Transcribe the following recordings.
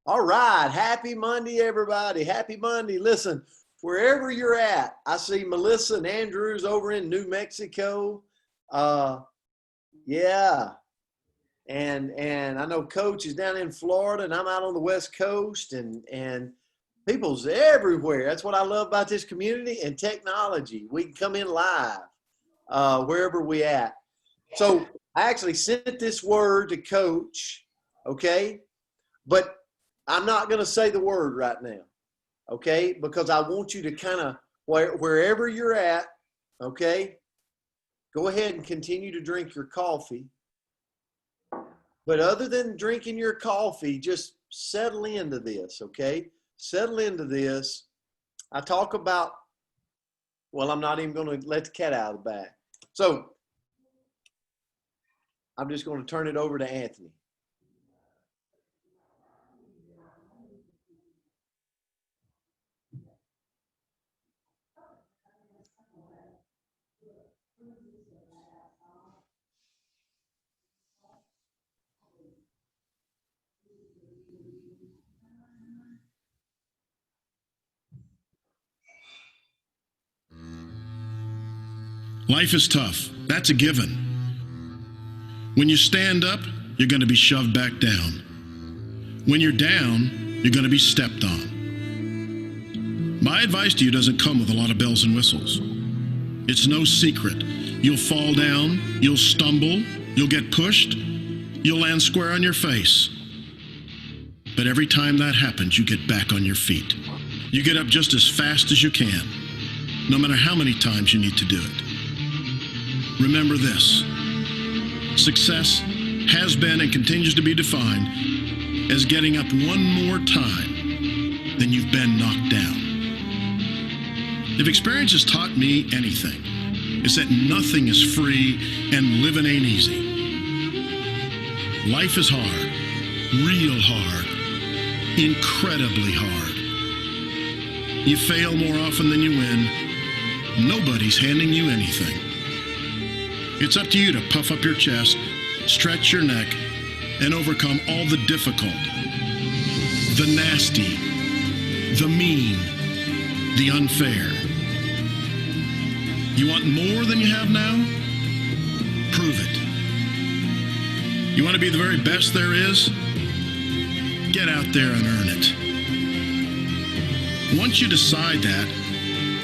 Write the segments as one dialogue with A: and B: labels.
A: All right. Happy Monday, everybody. Happy Monday. Listen, wherever you're at, I see Melissa and Andrews over in New Mexico. Uh, yeah. And I know Coach is down in Florida and I'm out on the West Coast and people's everywhere. That's what I love about this community and technology. We can come in live wherever we at. So I actually sent this word to Coach, okay? But I'm not going to say the word right now, okay? Because I want you to kind of, wherever you're at, okay, go ahead and continue to drink your coffee. But other than drinking your coffee, just settle into this, okay? Settle into this. I talk about, well, I'm not even going to let the cat out of the bag. So I'm just going to turn it over to Anthony.
B: Life is tough. That's a given. When you stand up, you're going to be shoved back down. When you're down, you're going to be stepped on. My advice to you doesn't come with a lot of bells and whistles. It's no secret. You'll fall down, you'll stumble, you'll get pushed, you'll land square on your face. But every time that happens, you get back on your feet. You get up just as fast as you can, no matter how many times you need to do it. Remember this: success has been and continues to be defined as getting up one more time than you've been knocked down. If experience has taught me anything, it's that nothing is free and living ain't easy. Life is hard, real hard, incredibly hard. You fail more often than you win. Nobody's handing you anything. It's up to you to puff up your chest, stretch your neck, and overcome all the difficult, the nasty, the mean, the unfair. You want more than you have now? Prove it. You want to be the very best there is? Get out there and earn it. Once you decide that,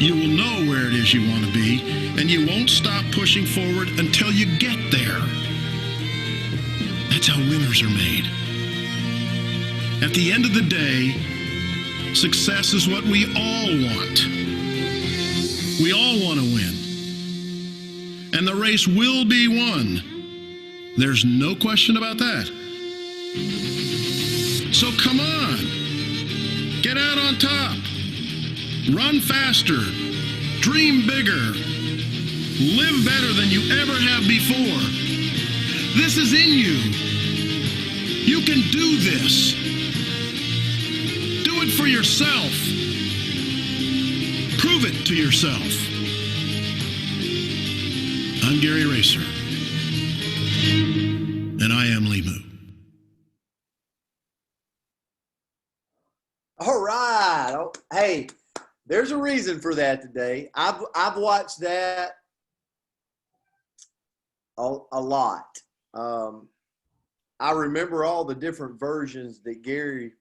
B: you will know where it is you want to be, and you won't stop pushing forward until you get there. That's how winners are made. At the end of the day, success is what we all want. We all want to win. And the race will be won. There's no question about that. So come on. Get out on top. Run faster, dream bigger, live better than you ever have before. This is in you. You can do this. Do it for yourself. Prove it to yourself. I'm Gary Racer, and I am Limu.
A: All right. Oh, hey. There's a reason for that today. I've watched that a lot. I remember all the different versions that Gary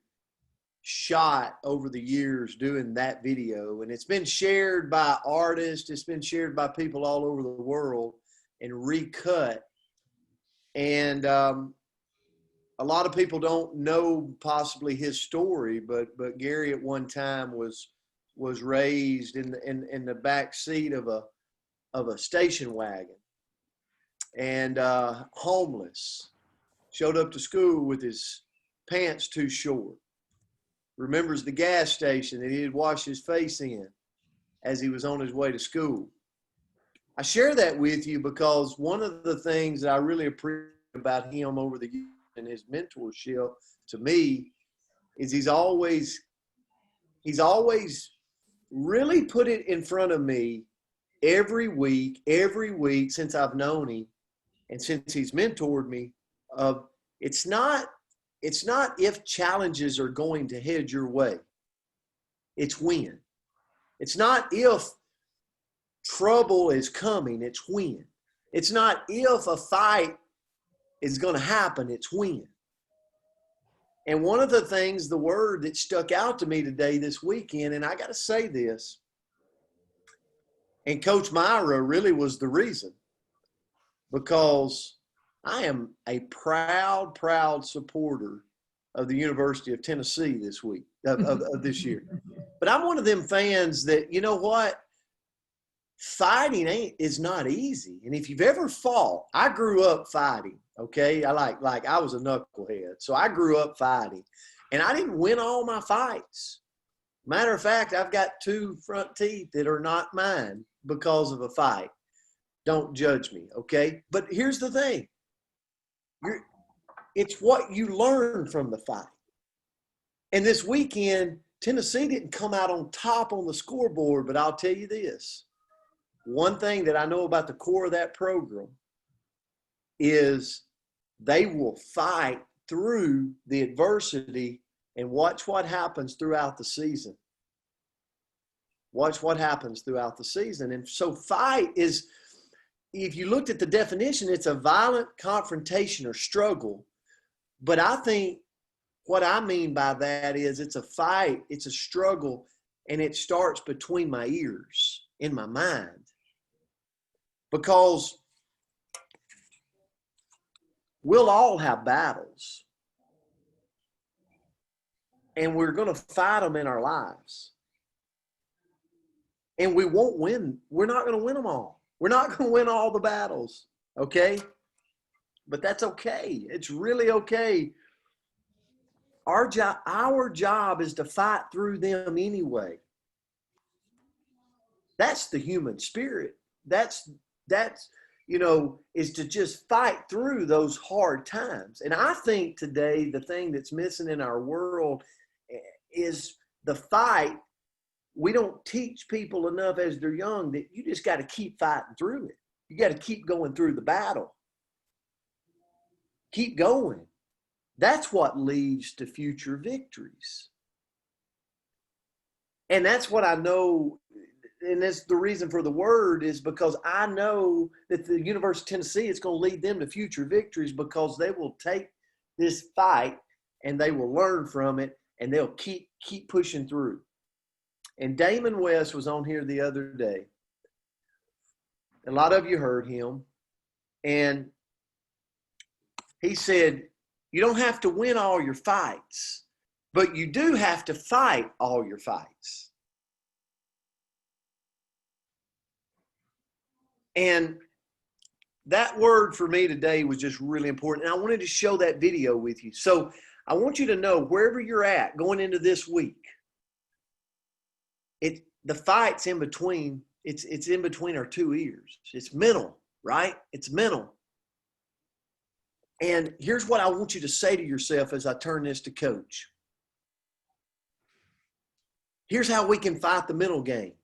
A: shot over the years doing that video, and it's been shared by artists. It's been shared by people all over the world and recut. And a lot of people don't know possibly his story, but Gary at one time was raised in the back seat of a station wagon and homeless. Showed up to school with his pants too short. Remembers the gas station that he'd wash his face in as he was on his way to school. I share that with you because one of the things that I really appreciate about him over the years and his mentorship to me is he's always really put it in front of me every week since I've known him and since he's mentored me. It's not it's not if challenges are going to head your way. It's when. It's not if trouble is coming, it's when. It's not if a fight is going to happen, it's when. And one of the things, the word that stuck out to me today, this weekend, and I got to say this, and Coach Myra really was the reason, because I am a proud supporter of the University of Tennessee this week, of this year. But I'm one of them fans that, you know what? Fighting is not easy. And if you've ever fought, I grew up fighting, okay? I like I was a knucklehead. So I grew up fighting. And I didn't win all my fights. Matter of fact, I've got 2 front teeth that are not mine because of a fight. Don't judge me, okay? But here's the thing. It's what you learn from the fight. And this weekend, Tennessee didn't come out on top on the scoreboard, but I'll tell you this. One thing that I know about the core of that program is they will fight through the adversity and watch what happens throughout the season. Watch what happens throughout the season. And so fight is, if you looked at the definition, it's a violent confrontation or struggle. But I think what I mean by that is it's a fight, it's a struggle, and it starts between my ears, in my mind. Because we'll all have battles. And we're going to fight them in our lives. And we won't win. We're not going to win them all. We're not going to win all the battles. Okay? But that's okay. It's really okay. Our job is to fight through them anyway. That's the human spirit. That's is to just fight through those hard times. And I think today the thing that's missing in our world is the fight. We don't teach people enough as they're young that you just got to keep fighting through it. You got to keep going through the battle. Keep going. That's what leads to future victories. And that's what I know. And that's the reason for the word, is because I know that the University of Tennessee is going to lead them to future victories, because they will take this fight and they will learn from it, and they'll keep pushing through. And Damon West was on here the other day. A lot of you heard him. And he said, you don't have to win all your fights, but you do have to fight all your fights. And that word for me today was just really important. And I wanted to show that video with you. So I want you to know, wherever you're at going into this week, the fight's in between. It's in between our 2 ears. It's mental, right? It's mental. And here's what I want you to say to yourself as I turn this to Coach. Here's how we can fight the mental game.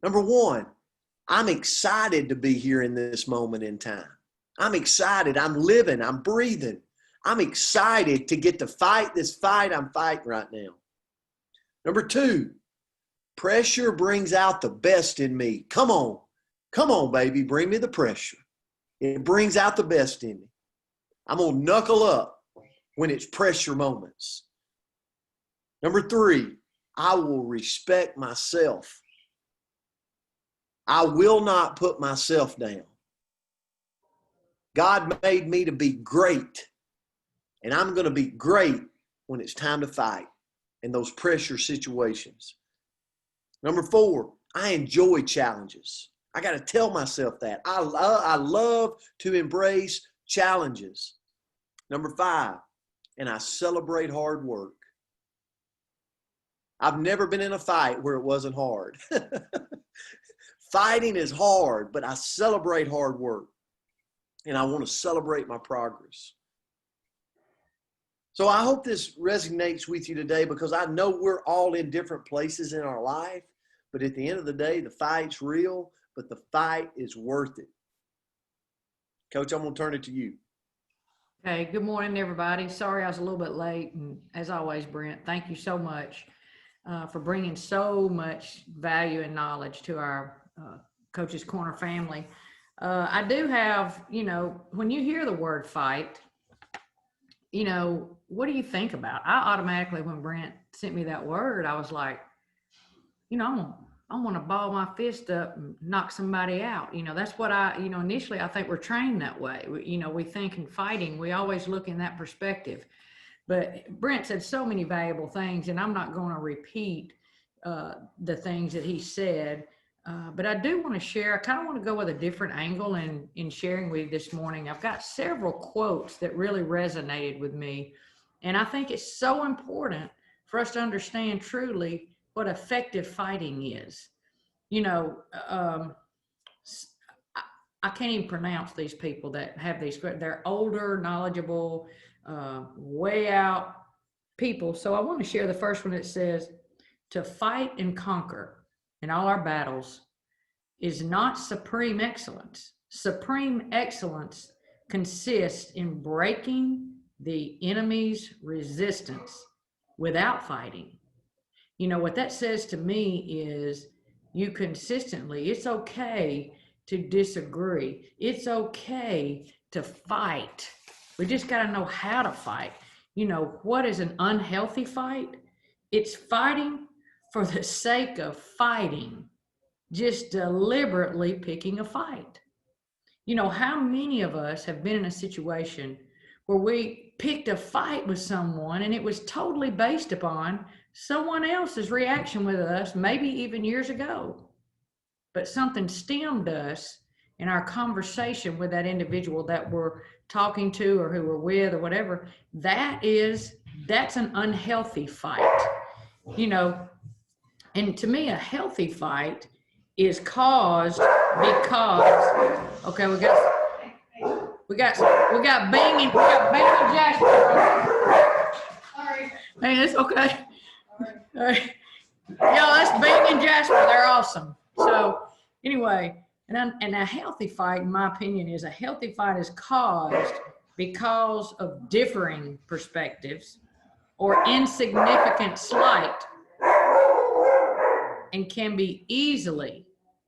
A: Number 1, I'm excited to be here in this moment in time. I'm excited. I'm living. I'm breathing. I'm excited to get to fight this fight I'm fighting right now. Number 2, pressure brings out the best in me. Come on. Come on, baby. Bring me the pressure. It brings out the best in me. I'm going to knuckle up when it's pressure moments. Number 3, I will respect myself. I will not put myself down. God made me to be great, and I'm going to be great when it's time to fight in those pressure situations. Number 4, I enjoy challenges. I got to tell myself that. I love to embrace challenges. Number 5, and I celebrate hard work. I've never been in a fight where it wasn't hard. Fighting is hard, but I celebrate hard work, and I want to celebrate my progress. So I hope this resonates with you today, because I know we're all in different places in our life, but at the end of the day, the fight's real, but the fight is worth it. Coach, I'm going to turn it to you.
C: Okay, good morning, everybody. Sorry I was a little bit late, and as always, Brent, thank you so much for bringing so much value and knowledge to our Coach's Corner family. I do have, when you hear the word fight, what do you think about? I automatically, when Brent sent me that word, I was like, I'm gonna ball my fist up and knock somebody out. That's what initially I think we're trained that way. We think in fighting, we always look in that perspective. But Brent said so many valuable things, and I'm not going to repeat the things that he said. But I do want to share, I kind of want to go with a different angle in sharing with you this morning. I've got several quotes that really resonated with me. And I think it's so important for us to understand truly what effective fighting is. I can't even pronounce these people that have these, they're older, knowledgeable, way out people. So I want to share the first one that says, to fight and conquer in all our battles is not supreme excellence. Supreme excellence consists in breaking the enemy's resistance without fighting. What that says to me is it's okay to disagree. It's okay to fight. We just got to know how to fight. What is an unhealthy fight? It's fighting for the sake of fighting, just deliberately picking a fight. How many of us have been in a situation where we picked a fight with someone and it was totally based upon someone else's reaction with us, maybe even years ago, but something stemmed us in our conversation with that individual that we're talking to or who we're with or whatever. That's an unhealthy fight, and to me, a healthy fight is caused because, okay, we got Bing and Jasper. Sorry. Hey, it's okay. All right. Yeah, that's Bing and Jasper. They're awesome. So anyway, and a healthy fight, in my opinion, is caused because of differing perspectives or insignificant slight, and can be easily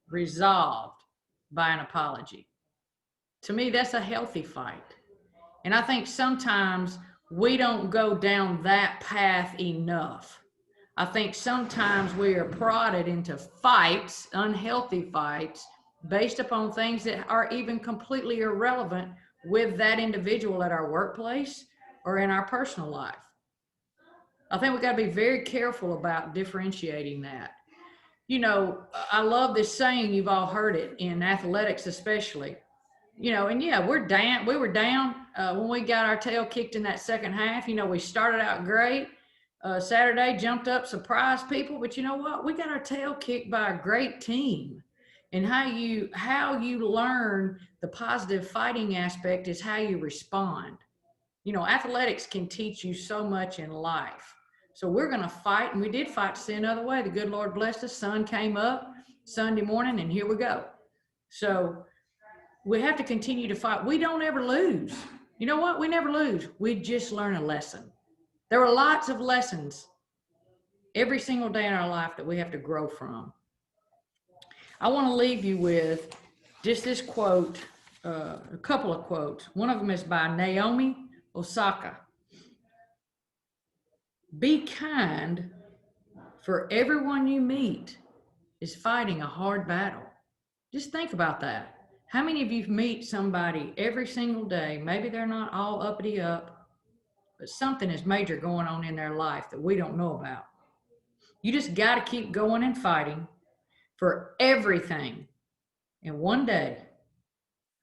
C: resolved by an apology. To me, that's a healthy fight. And I think sometimes we don't go down that path enough. I think sometimes we are prodded into fights, unhealthy fights, based upon things that are even completely irrelevant with that individual at our workplace or in our personal life. I think we got to be very careful about differentiating that. I love this saying, you've all heard it in athletics especially, and yeah, we were down when we got our tail kicked in that second half. We started out great. Saturday, jumped up, surprised people, but you know what? We got our tail kicked by a great team. And how you learn the positive fighting aspect is how you respond. Athletics can teach you so much in life. So we're going to fight, and we did fight to see another way. The good Lord blessed us. Sun came up Sunday morning, and here we go. So we have to continue to fight. We don't ever lose. You know what? We never lose. We just learn a lesson. There are lots of lessons every single day in our life that we have to grow from. I want to leave you with just this quote, a couple of quotes. One of them is by Naomi Osaka. Be kind, for everyone you meet is fighting a hard battle. Just think about that. How many of you meet somebody every single day? Maybe they're not all uppity up, but something is major going on in their life that we don't know about. You just got to keep going and fighting for everything. And one day,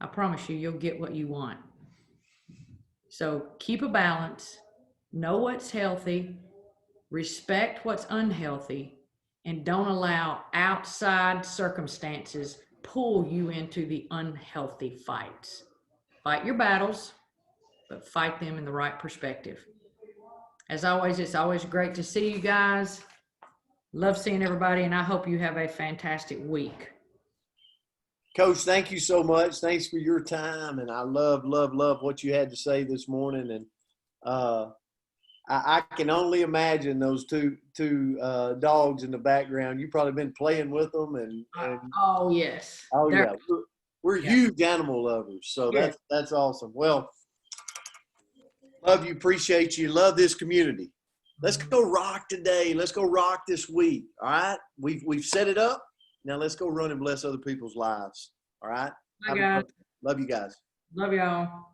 C: I promise you, you'll get what you want. So keep a balance, know what's healthy, respect what's unhealthy, and don't allow outside circumstances pull you into the unhealthy fights. Fight your battles, but fight them in the right perspective. As always, it's always great to see you guys. Love seeing everybody, and I hope you have a fantastic week.
A: Coach, thank you so much. Thanks for your time. And I love what you had to say this morning. And I can only imagine those two dogs in the background. You've probably been playing with them. And
C: Oh, yes.
A: oh,
C: They're-
A: yeah. We're
C: Yeah.
A: huge animal lovers. So
C: Yeah.
A: that's awesome. Well, love you. Appreciate you. Love this community. Let's go rock today. Let's go rock this week. All right. We've set it up. Now let's go run and bless other people's lives. All right.
C: Bye, guys.
A: Love you guys.
C: Love y'all.